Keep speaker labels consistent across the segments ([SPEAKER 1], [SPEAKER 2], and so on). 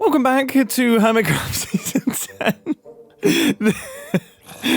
[SPEAKER 1] Welcome back to Hermitcraft Season 10.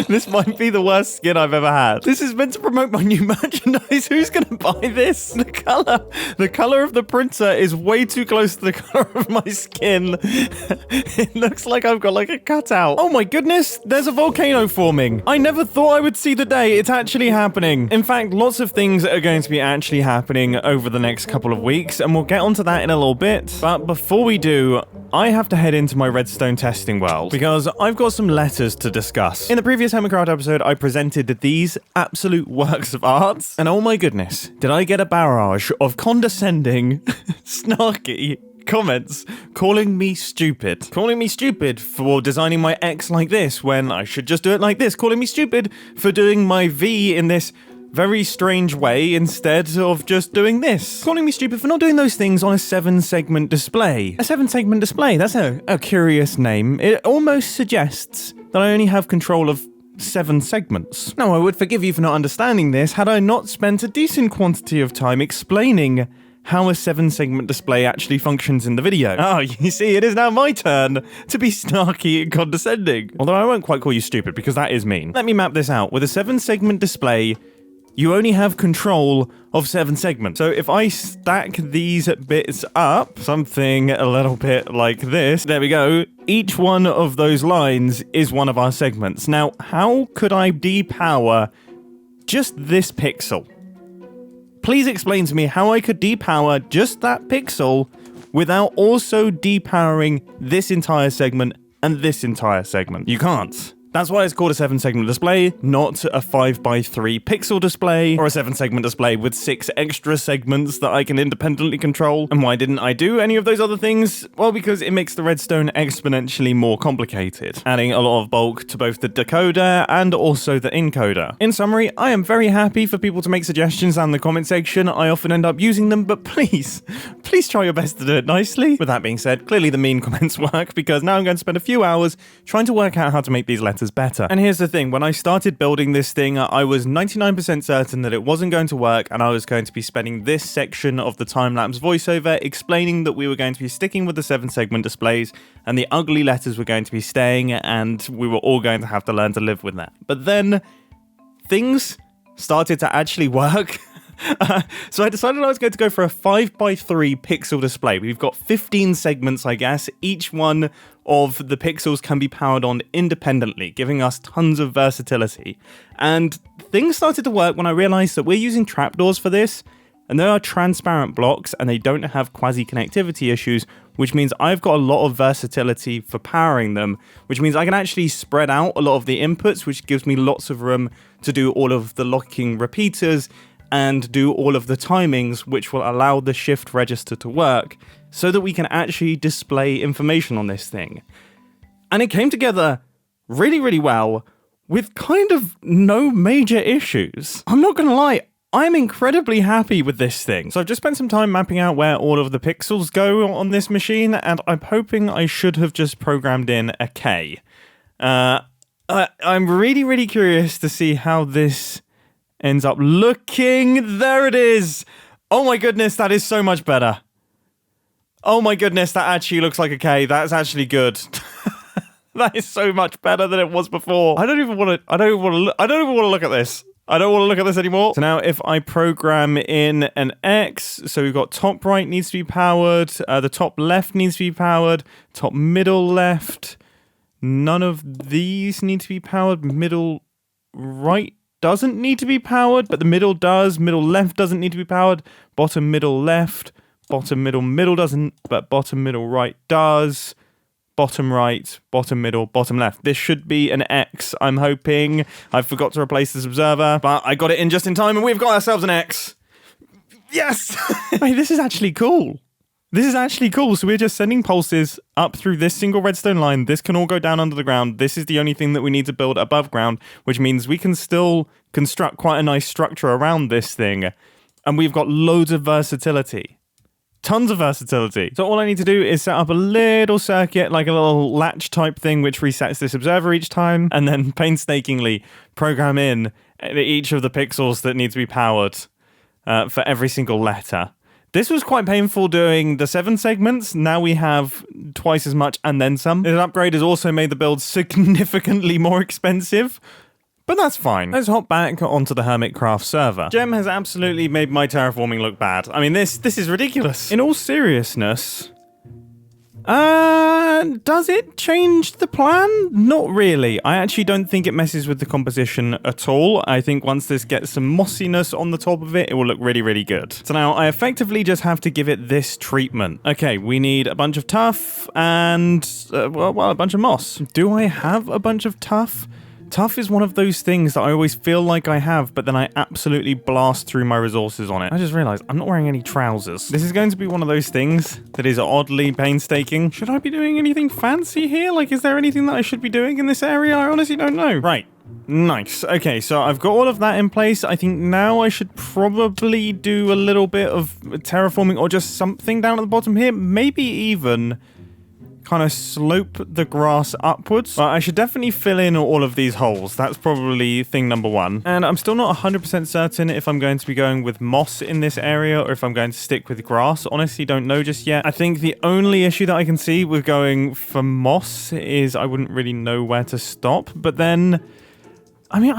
[SPEAKER 1] This might be the worst skin I've ever had. This is meant to promote my new merchandise. Who's going to buy this? The color of the printer is way too close to the color of my skin. It looks like I've got like a cutout. Oh my goodness, there's a volcano forming. I never thought I would see the day. It's actually happening. In fact, lots of things are going to be actually happening over the next couple of weeks, and we'll get onto that in a little bit. But before we do, I have to head into my redstone testing world because I've got some letters to discuss. In the previous Hermitcraft episode, I presented these absolute works of art, and oh my goodness, did I get a barrage of condescending, snarky comments calling me stupid. Calling me stupid for designing my X like this when I should just do it like this. Calling me stupid for doing my V in this very strange way instead of just doing this. Calling me stupid for not doing those things on a 7-segment display. A 7-segment display, that's a curious name. It almost suggests that I only have control of 7 segments. Now, I would forgive you for not understanding this had I not spent a decent quantity of time explaining how a 7-segment display actually functions in the video. Oh, you see, it is now my turn to be snarky and condescending. Although I won't quite call you stupid because that is mean. Let me map this out. With a 7-segment display, you only have control of 7 segments. So if I stack these bits up, something a little bit like this, there we go. Each one of those lines is one of our segments. Now, how could I depower just this pixel? Please explain to me how I could depower just that pixel without also depowering this entire segment and this entire segment. You can't. That's why it's called a 7-segment display, not a 5x3 pixel display, or a 7-segment display with 6 extra segments that I can independently control. And why didn't I do any of those other things? Well, because it makes the redstone exponentially more complicated, adding a lot of bulk to both the decoder and also the encoder. In summary, I am very happy for people to make suggestions down in the comment section. I often end up using them, but please try your best to do it nicely. With that being said, clearly the mean comments work, because now I'm going to spend a few hours trying to work out how to make these letters better. And here's the thing, when I started building this thing, I was 99% certain that it wasn't going to work, and I was going to be spending this section of the time-lapse voiceover explaining that we were going to be sticking with the 7-segment displays, and the ugly letters were going to be staying, and we were all going to have to learn to live with that. But then, things started to actually work. So I decided I was going to go for a 5x3 pixel display. We've got 15 segments, I guess. Each one of the pixels can be powered on independently, giving us tons of versatility. And things started to work when I realized that we're using trapdoors for this, and they are transparent blocks, and they don't have quasi-connectivity issues, which means I've got a lot of versatility for powering them, which means I can actually spread out a lot of the inputs, which gives me lots of room to do all of the locking repeaters and do all of the timings, which will allow the shift register to work so that we can actually display information on this thing. And it came together really, really well with kind of no major issues. I'm not gonna lie, I'm incredibly happy with this thing. So I've just spent some time mapping out where all of the pixels go on this machine, and I'm hoping I should have just programmed in a K. I'm really, really curious to see how this ends up looking. There it is. Oh my goodness, that is so much better. Oh my goodness, that actually looks like a K. That's actually good. That is so much better than it was before. I don't even want to look at this. I don't want to look at this anymore. So now if I program in an X, so we've got top right needs to be powered, the top left needs to be powered, top middle left, none of these need to be powered, middle right doesn't need to be powered, but the middle does. Middle left doesn't need to be powered. Bottom middle left. Bottom middle doesn't, but bottom middle right does. Bottom right, bottom middle, bottom left. This should be an X, I'm hoping. I forgot to replace this observer, but I got it in just in time, and we've got ourselves an X. Yes! Hey, this is actually cool. This is actually cool. So we're just sending pulses up through this single redstone line. This can all go down under the ground. This is the only thing that we need to build above ground, which means we can still construct quite a nice structure around this thing. And we've got loads of versatility. Tons of versatility. So all I need to do is set up a little circuit, like a little latch type thing, which resets this observer each time, and then painstakingly program in each of the pixels that need to be powered for every single letter. This was quite painful doing the 7 segments. Now we have twice as much and then some. This upgrade has also made the build significantly more expensive. But that's fine. Let's hop back onto the Hermitcraft server. Gem has absolutely made my terraforming look bad. I mean, this is ridiculous. In all seriousness, does it change the plan? Not really. I actually don't think it messes with the composition at all. I think once this gets some mossiness on the top of it, it will look really, really good. So now I effectively just have to give it this treatment. Okay, we need a bunch of tuff and, well, a bunch of moss. Do I have a bunch of tuff? Tuff is one of those things that I always feel like I have, but then I absolutely blast through my resources on it. I just realized I'm not wearing any trousers. This is going to be one of those things that is oddly painstaking. Should I be doing anything fancy here? Like, is there anything that I should be doing in this area? I honestly don't know. Right. Nice. Okay, so I've got all of that in place. I think now I should probably do a little bit of terraforming or just something down at the bottom here. Maybe even kind of slope the grass upwards. But I should definitely fill in all of these holes. That's probably thing number one. And I'm still not 100% certain if I'm going to be going with moss in this area or if I'm going to stick with grass. Honestly, don't know just yet. I think the only issue that I can see with going for moss is I wouldn't really know where to stop. But then, I mean,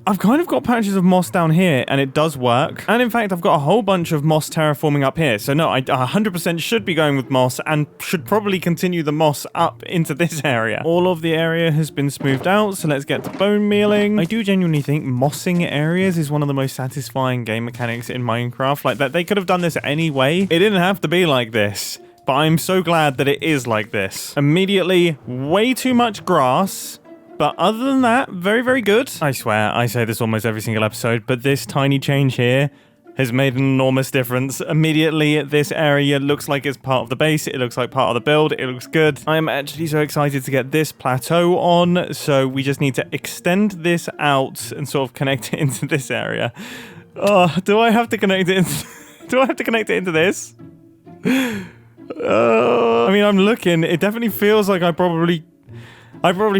[SPEAKER 1] I've kind of got patches of moss down here, and it does work. And in fact, I've got a whole bunch of moss terraforming up here. So no, I 100% should be going with moss and should probably continue the moss up into this area. All of the area has been smoothed out, so let's get to bone mealing. I do genuinely think mossing areas is one of the most satisfying game mechanics in Minecraft. Like that, they could have done this anyway. It didn't have to be like this, but I'm so glad that it is like this. Immediately, way too much grass. But other than that, very, very good. I swear, I say this almost every single episode, but this tiny change here has made an enormous difference. Immediately, this area looks like it's part of the base. It looks like part of the build. It looks good. I'm actually so excited to get this plateau on. So we just need to extend this out and sort of connect it into this area. Oh, do I have to connect it into, do I have to connect it into this? I mean, I'm looking. It definitely feels like I probably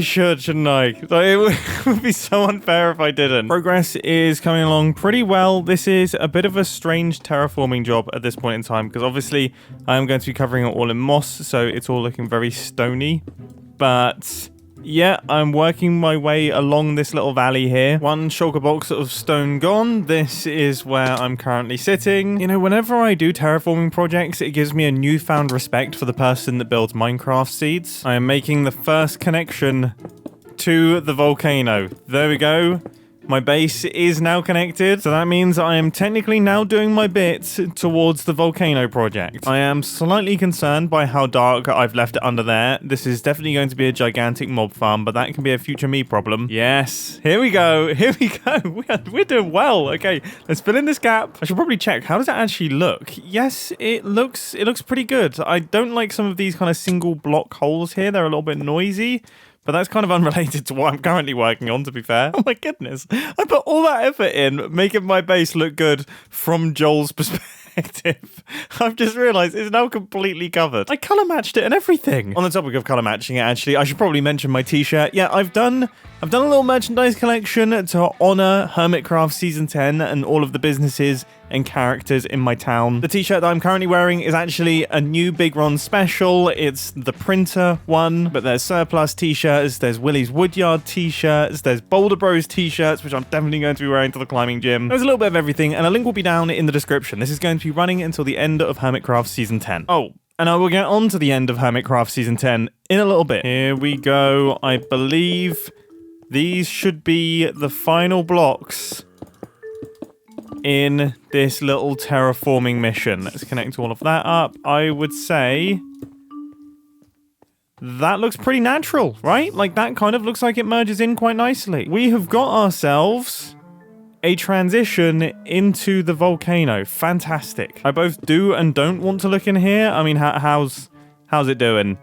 [SPEAKER 1] should, shouldn't I? It would be so unfair if I didn't. Progress is coming along pretty well. This is a bit of a strange terraforming job at this point in time, because obviously I am going to be covering it all in moss, so it's all looking very stony. But yeah, I'm working my way along this little valley here. One shulker box of stone gone. This is where I'm currently sitting. You know, whenever I do terraforming projects, it gives me a newfound respect for the person that builds Minecraft seeds. I am making the first connection to the volcano. There we go. My base is now connected, so that means I am technically now doing my bit towards the volcano project. I am slightly concerned by how dark I've left it under there. This is definitely going to be a gigantic mob farm, but that can be a future me problem. Yes, here we go. Here we go. We're doing well. Okay, let's fill in this gap. I should probably check. How does it actually look? Yes, it looks pretty good. I don't like some of these kind of single block holes here. They're a little bit noisy. But that's kind of unrelated to what I'm currently working on, to be fair. Oh my goodness. I put all that effort in making my base look good from Joel's perspective. I've just realized it's now completely covered. I color matched it and everything. On the topic of color matching it, actually, I should probably mention my t-shirt. Yeah, I've done a little merchandise collection to honor Hermitcraft Season 10 and all of the businesses and characters in my town. The t-shirt that I'm currently wearing is actually a new Big Ron special. It's the printer one, but there's surplus t-shirts, there's Willie's Woodyard t-shirts, there's Boulder Bros t-shirts, which I'm definitely going to be wearing to the climbing gym. There's a little bit of everything, and a link will be down in the description. This is going to be running until the end of Hermitcraft Season 10. Oh, and I will get on to the end of Hermitcraft Season 10 in a little bit. Here we go. I believe these should be the final blocks in this little terraforming mission. Let's connect all of that up. I would say that looks pretty natural, right? Like that kind of looks like it merges in quite nicely. We have got ourselves a transition into the volcano. Fantastic. I both do and don't want to look in here. I mean, how's it doing?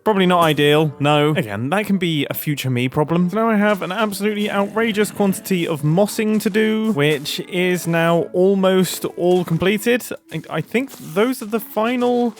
[SPEAKER 1] Probably not ideal, no. Again, that can be a future me problem. So now I have an absolutely outrageous quantity of mossing to do, which is now almost all completed. I think those are the final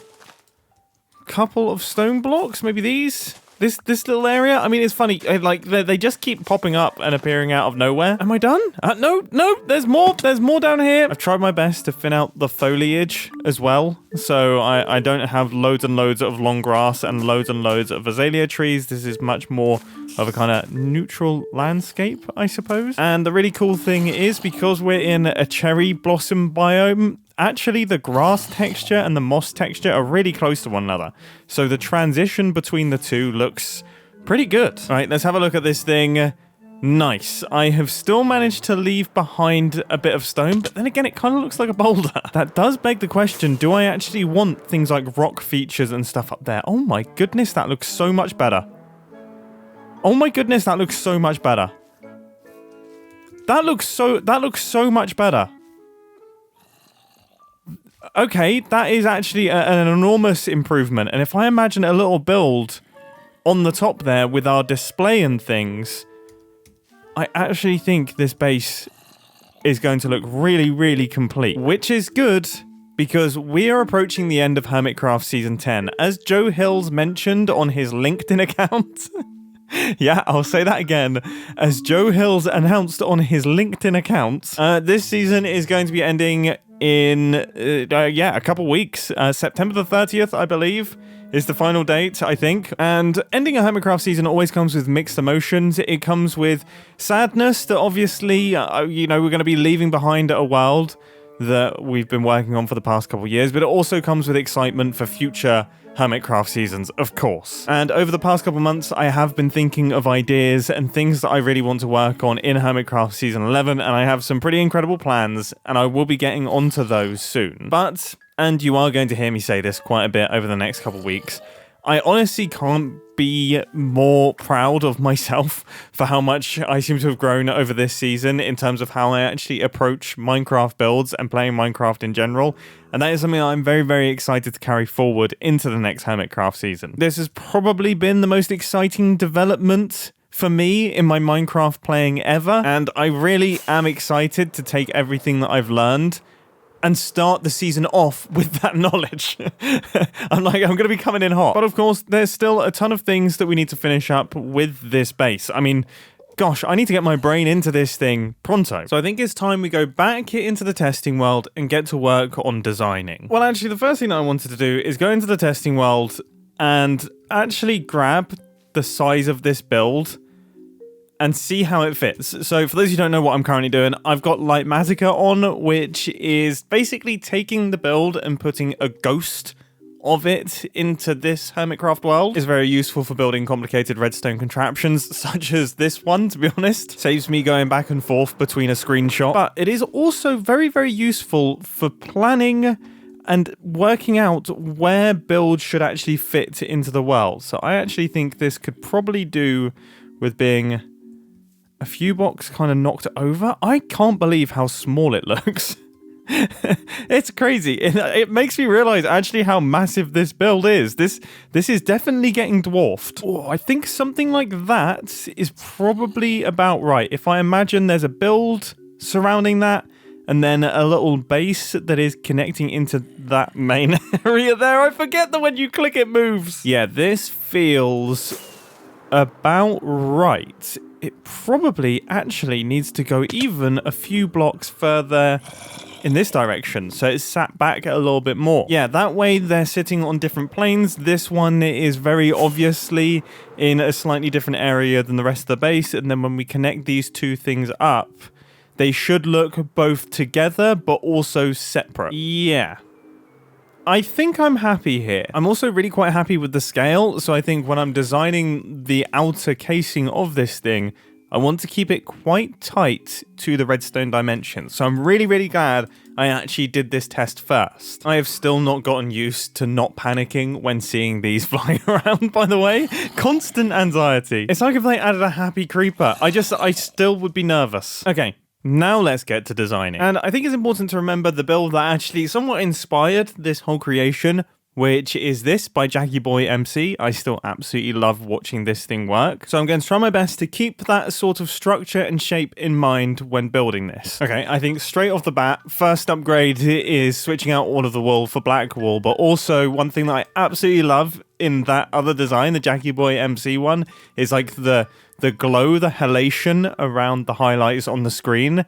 [SPEAKER 1] couple of stone blocks, maybe these? This little area. I mean, it's funny. Like they just keep popping up and appearing out of nowhere. Am I done? No. There's more. There's more down here. I've tried my best to thin out the foliage as well, so I don't have loads and loads of long grass and loads of azalea trees. This is much more of a kind of neutral landscape, I suppose. And the really cool thing is, because we're in a cherry blossom biome, actually the grass texture and the moss texture are really close to one another. So the transition between the two looks pretty good. All right, let's have a look at this thing. Nice. I have still managed to leave behind a bit of stone, but then again, it kind of looks like a boulder. That does beg the question, do I actually want things like rock features and stuff up there? Oh my goodness, that looks so much better. Oh my goodness, that looks so much better. That looks so much better. Okay, that is actually an enormous improvement. And if I imagine a little build on the top there with our display and things, I actually think this base is going to look really, really complete. Which is good, because we are approaching the end of Hermitcraft Season 10. As Joe Hills mentioned on his LinkedIn account... Yeah, I'll say that again. As Joe Hills announced on his LinkedIn account, this season is going to be ending in, a couple weeks. September the 30th, I believe, is the final date, I think. And ending a Hermitcraft season always comes with mixed emotions. It comes with sadness that obviously, we're going to be leaving behind a world that we've been working on for the past couple of years, but it also comes with excitement for future Hermitcraft seasons, of course. And over the past couple months, I have been thinking of ideas and things that I really want to work on in Hermitcraft Season 11, and I have some pretty incredible plans, and I will be getting onto those soon. But, and you are going to hear me say this quite a bit over the next couple of weeks, I honestly can't be more proud of myself for how much I seem to have grown over this season in terms of how I actually approach Minecraft builds and playing Minecraft in general. And that is something I'm very, very excited to carry forward into the next Hermitcraft season. This has probably been the most exciting development for me in my Minecraft playing ever. And I really am excited to take everything that I've learned and start the season off with that knowledge. I'm going to be coming in hot. But of course, there's still a ton of things that we need to finish up with this base. I mean, gosh, I need to get my brain into this thing pronto. So I think it's time we go back into the testing world and get to work on designing. Well, actually, the first thing that I wanted to do is go into the testing world and actually grab the size of this build and see how it fits. So for those who don't know what I'm currently doing, I've got Lightmatica on, which is basically taking the build and putting a ghost of it into this Hermitcraft world. Is very useful for building complicated redstone contraptions, such as this one, to be honest. Saves me going back and forth between a screenshot. But it is also very, very useful for planning and working out where builds should actually fit into the world. So I actually think this could probably do with being a few blocks kind of knocked over. I can't believe how small it looks. It's crazy. It makes me realize actually how massive this build is. This is definitely getting dwarfed. Oh, I think something like that is probably about right. If I imagine there's a build surrounding that, and then a little base that is connecting into that main area there. I forget that when you click it moves. Yeah, this feels about right. It probably actually needs to go even a few blocks further in this direction, so it's sat back a little bit more. Yeah, that way they're sitting on different planes. This one is very obviously in a slightly different area than the rest of the base, and then when we connect these two things up, they should look both together but also separate. Yeah. I think I'm happy here. I'm also really quite happy with the scale, so I think when I'm designing the outer casing of this thing, I want to keep it quite tight to the redstone dimensions. So I'm really, really glad I actually did this test first. I have still not gotten used to not panicking when seeing these flying around, by the way. Constant anxiety. It's like if they added a happy creeper. I still would be nervous. Okay. Now let's get to designing. And I think it's important to remember the build that actually somewhat inspired this whole creation, which is this by Jackie Boy MC. I still absolutely love watching this thing work. So I'm going to try my best to keep that sort of structure and shape in mind when building this. Okay, I think straight off the bat, first upgrade is switching out all of the wool for black wool, but also one thing that I absolutely love in that other design, the Jackie Boy MC one, is like the glow, the halation around the highlights on the screen.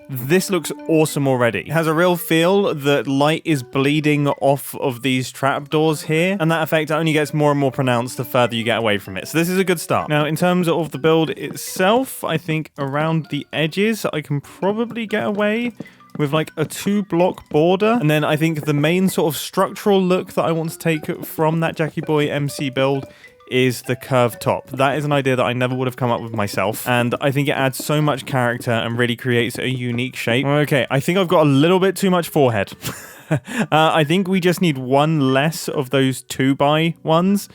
[SPEAKER 1] This looks awesome already. It has a real feel that light is bleeding off of these trapdoors here, and that effect only gets more and more pronounced the further you get away from it. So this is a good start. Now, in terms of the build itself, I think around the edges, I can probably get away with like a 2-block border. And then I think the main sort of structural look that I want to take from that Jackie Boy MC build is the curved top. That is an idea that I never would have come up with myself, and I think it adds so much character and really creates a unique shape. Okay, I think I've got a little bit too much forehead. I think we just need one less of those 2x ones,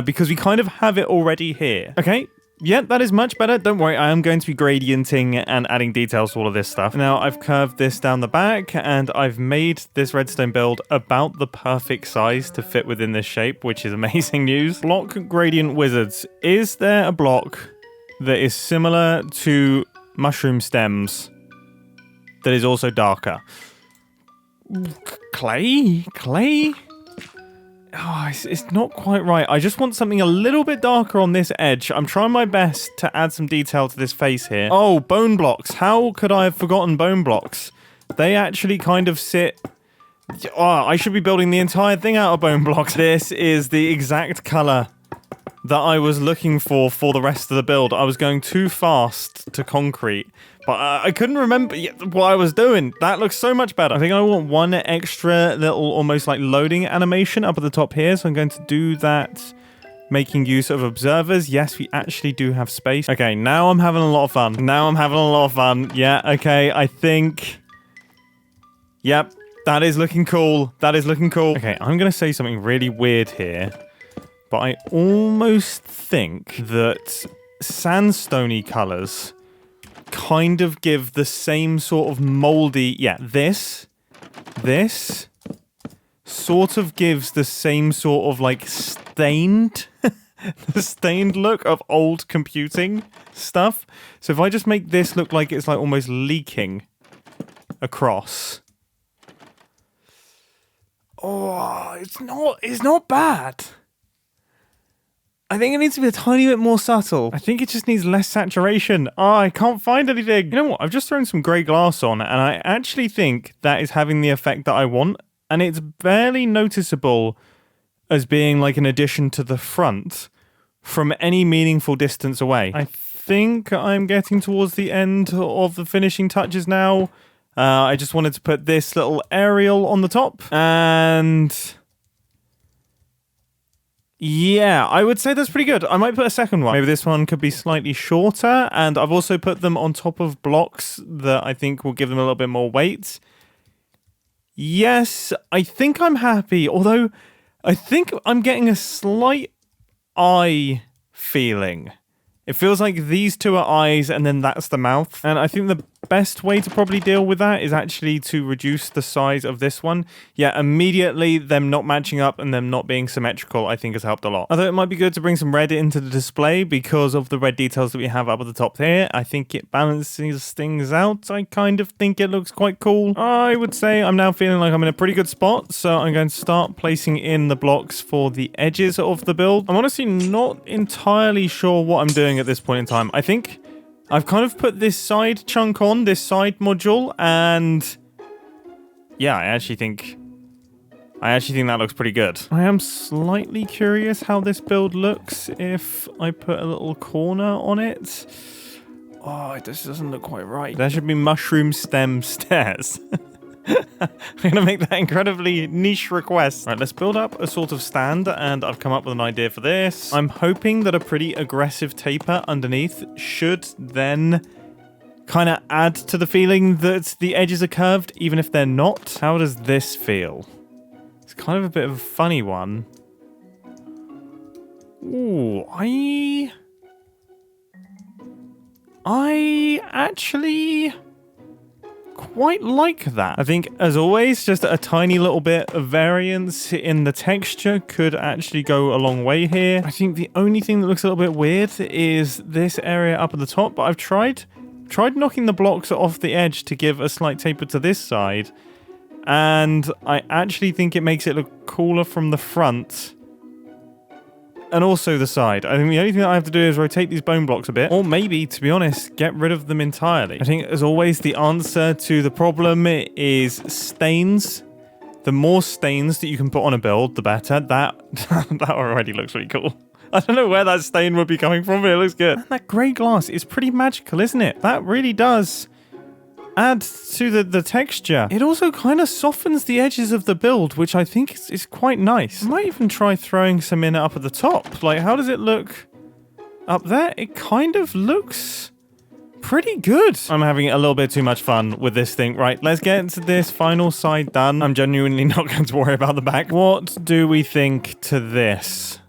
[SPEAKER 1] because we kind of have it already here. Okay. Yeah, that is much better. Don't worry, I am going to be gradienting and adding details to all of this stuff. Now, I've curved this down the back, and I've made this redstone build about the perfect size to fit within this shape, which is amazing news. Block gradient wizards. Is there a block that is similar to mushroom stems that is also darker? Clay? Oh, it's not quite right. I just want something a little bit darker on this edge. I'm trying my best to add some detail to this face here. Oh, bone blocks. How could I have forgotten bone blocks? They actually kind of sit... Oh, I should be building the entire thing out of bone blocks. This is the exact color that I was looking for the rest of the build. I was going too fast to concrete, but I couldn't remember what I was doing. That looks so much better. I think I want one extra little almost like loading animation up at the top here, so I'm going to do that, making use of observers. Yes, we actually do have space. Okay, now I'm having a lot of fun. Yeah, okay, I think... Yep, that is looking cool. Okay, I'm going to say something really weird here, but I almost think that sandstone-y colors kind of give the same sort of moldy... Yeah, this sort of gives the same sort of like stained... the stained look of old computing stuff. So if I just make this look like it's like almost leaking across... Oh, it's not bad. I think it needs to be a tiny bit more subtle. I think it just needs less saturation. Oh, I can't find anything. You know what? I've just thrown some grey glass on, and I actually think that is having the effect that I want, and it's barely noticeable as being like an addition to the front from any meaningful distance away. I think I'm getting towards the end of the finishing touches now. I just wanted to put this little aerial on the top, and... yeah, I would say that's pretty good. I might put a second one. Maybe this one could be slightly shorter, and I've also put them on top of blocks that I think will give them a little bit more weight. Yes, I think I'm happy, although I think I'm getting a slight eye feeling. It feels like these two are eyes and then that's the mouth. And I think the best way to probably deal with that is actually to reduce the size of this one. Yeah, immediately them not matching up and them not being symmetrical I think has helped a lot. Although it might be good to bring some red into the display because of the red details that we have up at the top here. I think it balances things out. I kind of think it looks quite cool. I would say I'm now feeling like I'm in a pretty good spot. So I'm going to start placing in the blocks for the edges of the build. I'm honestly not entirely sure what I'm doing at this point in time. I think I've kind of put this side chunk on, this side module, and yeah, I actually think that looks pretty good. I am slightly curious how this build looks if I put a little corner on it. Oh, it just doesn't look quite right. There should be mushroom stem stairs. I'm going to make that incredibly niche request. Right, let's build up a sort of stand, and I've come up with an idea for this. I'm hoping that a pretty aggressive taper underneath should then kind of add to the feeling that the edges are curved, even if they're not. How does this feel? It's kind of a bit of a funny one. Ooh, I actually... quite like that. I think, as always, just a tiny little bit of variance in the texture could actually go a long way here. I think the only thing that looks a little bit weird is this area up at the top, but I've tried knocking the blocks off the edge to give a slight taper to this side, and I actually think it makes it look cooler from the front and also the side. I think the only thing that I have to do is rotate these bone blocks a bit, or maybe, to be honest, get rid of them entirely. I think, as always, the answer to the problem is stains. The more stains that you can put on a build, the better. That already looks really cool. I don't know where that stain would be coming from, but it looks good. And that grey glass is pretty magical, isn't it? That really does add to the texture. It also kind of softens the edges of the build, which I think is quite nice. I might even try throwing some in up at the top. Like, how does it look up there? It kind of looks pretty good. I'm having a little bit too much fun with this thing. Right, let's get to this final side done. I'm genuinely not going to worry about the back. What do we think to this?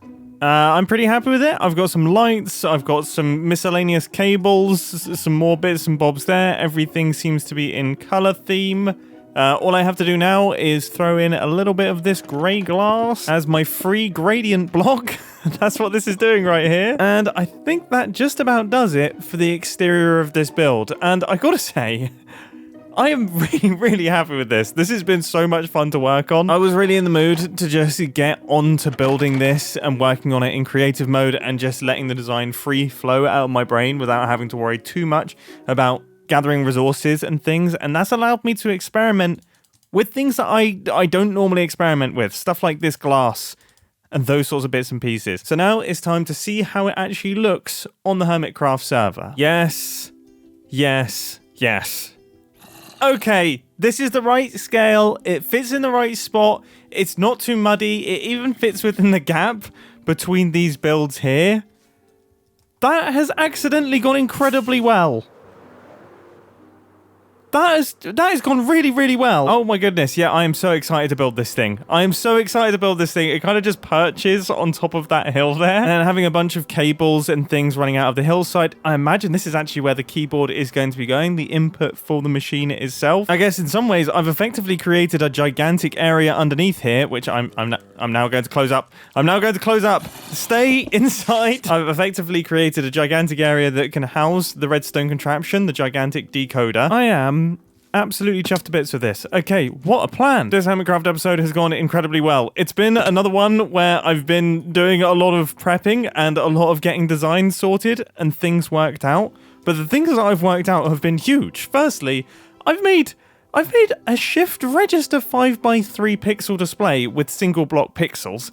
[SPEAKER 1] I'm pretty happy with it. I've got some lights, I've got some miscellaneous cables, some more bits and bobs there. Everything seems to be in color theme. All I have to do now is throw in a little bit of this grey glass as my free gradient block. That's what this is doing right here. And I think that just about does it for the exterior of this build. And I gotta say, I am really happy with this. This has been so much fun to work on. I was really in the mood to just get on to building this and working on it in creative mode and just letting the design free flow out of my brain without having to worry too much about gathering resources and things. And that's allowed me to experiment with things that I don't normally experiment with. Stuff like this glass and those sorts of bits and pieces. So now it's time to see how it actually looks on the Hermitcraft server. Yes. Okay, this is the right scale. It fits in the right spot. It's not too muddy. It even fits within the gap between these builds here. That has accidentally gone incredibly well. That has gone really well. Oh my goodness, yeah, I am so excited to build this thing. I am so excited to build this thing. It kind of just perches on top of that hill there. And having a bunch of cables and things running out of the hillside, I imagine this is actually where the keyboard is going to be going, the input for the machine itself. I guess in some ways, I've effectively created a gigantic area underneath here, which I'm now going to close up. I'm now going to close up. Stay inside. I've effectively created a gigantic area that can house the redstone contraption, the gigantic decoder. I am absolutely chuffed to bits with this. Okay, what a plan. This Hermitcraft episode has gone incredibly well. It's been another one where I've been doing a lot of prepping and a lot of getting designs sorted and things worked out. But the things that I've worked out have been huge. Firstly, I've made a shift register 5x3 pixel display with single block pixels.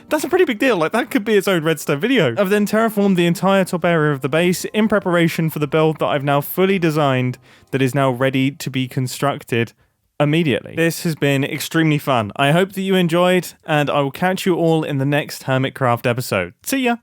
[SPEAKER 1] That's a pretty big deal. Like, that could be its own redstone video. I've then terraformed the entire top area of the base in preparation for the build that I've now fully designed that is now ready to be constructed immediately. This has been extremely fun. I hope that you enjoyed, and I will catch you all in the next Hermitcraft episode. See ya!